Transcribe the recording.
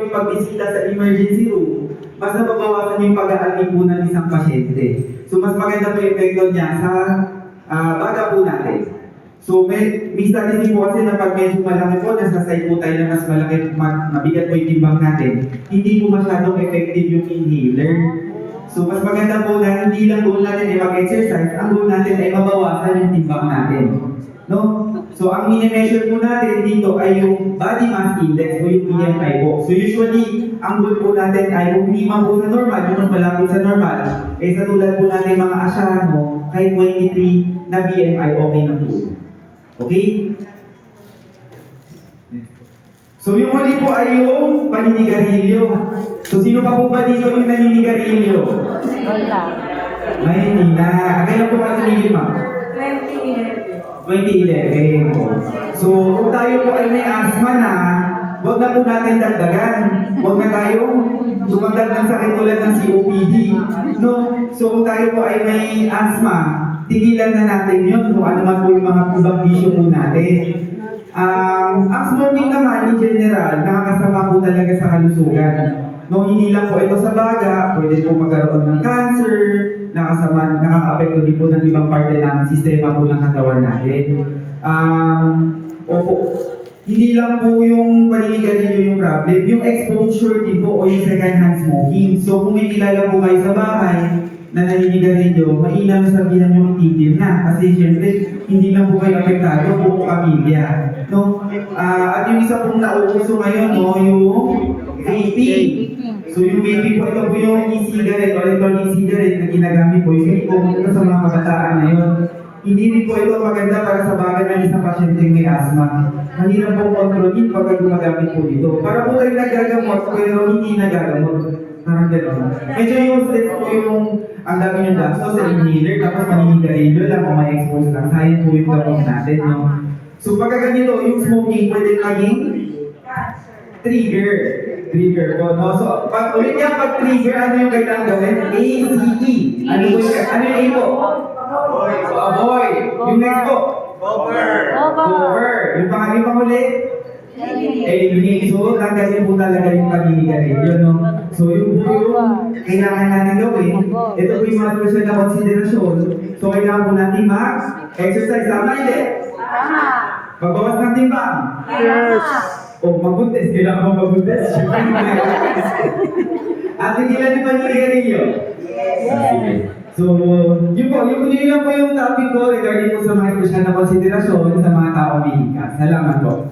po yung pagbisita sa emergency room, mas nababawasan yung pag-aalip po ng isang pasyente. So mas maganda po yung epekto niya sa baga po natin. So may statistic po kasi na pag medyo malaki po, nasa side po tayo na mas malaki, mabigat po yung timbang natin, hindi po masyadong effective yung inhaler. So mas maganda po na hindi lang goal natin ay mag-exercise, ang goal natin ay mabawasan yung timbang natin. No? So ang mini-measure po natin dito ay yung body mass index o yung BMI po. So usually, ang goal po natin ay kung hindi man po sa normal, yung mas malapit sa normal, eh sa tulad po natin mga asyano, kahit 23 na BMI, okay na po. Okay? So yung huli po ay yung paninigarilyo. So sino pa po ba dito yung naninigarilyo? Wala. May hindi na. Kailan po kayo tumigil, ma'am? 2011. So, kung tayo po ay may asthma na, huwag na po natin dagdagan. Huwag na tayong dumagdag ng sakit tulad ng COPD. No? So, kung tayo po ay may asthma, tigilan na natin yun kung ano man po yung mga ibang bisyo po natin. Ang smoking naman, in general, nakakasama po talaga sa kalusugan. No, hindi lang po ito sa baga, pwede po magkaroon ng cancer, nakaka-apekto din po ng ibang parte ng sistema po ng katawan natin. Opo, hindi lang po yung paninigarilyo yung problem, yung exposure din po o yung second-hand smoking. So kung may kilala po kayo sa bahay na naninigarilyo, mainam sabihan nyo itigil na. Kasi syempre, hindi lang po kayo apektado, buong pamilya. No? At yung isa pong nauuso ngayon, no, yung vaping. So yung vaping po, ito po yung e-cigarette o electronic cigarette na ginagamit po. Usually po ito sa mga kabataan ngayon. Hindi rin po ito maganda para sa bagay ng isang pasyente may asthma. Mahirap pong kontrolin pagka gumagamit po dito. Para po kayo nagagamot, pero hindi nagagamot. Parang gano'n. Medyo useless po yung ang dami yung gasto sa inhaler, tapos maninigarilyo lang o ma-expose lang. Sayang po yung gamot natin, no? So pagka ganito, yung smoking pwede maging trigger po, no? So, pag ulit yan, pag trigger, ano yung kailangan gawin? ACE. Ano yung A po? So, avoid. Yung next po? Cover. Yung pangaling pang ulit? Eliminate. So, tanggalin po talaga yung paninigarilyo, no? So, yung kailangan natin gawin, ito po yung mga special na konsiderasyon. So, kailangan po natin mag-exercise. Tama hindi? Magbawas ng timbang? Yes. O magbuntes, kailangan mo magbuntes. At tigilan yung paninigarilyo? Yes. So, yun lang po yung topic ko regarding po sa mga special na konsiderasyon sa mga tao may hika. Salamat po.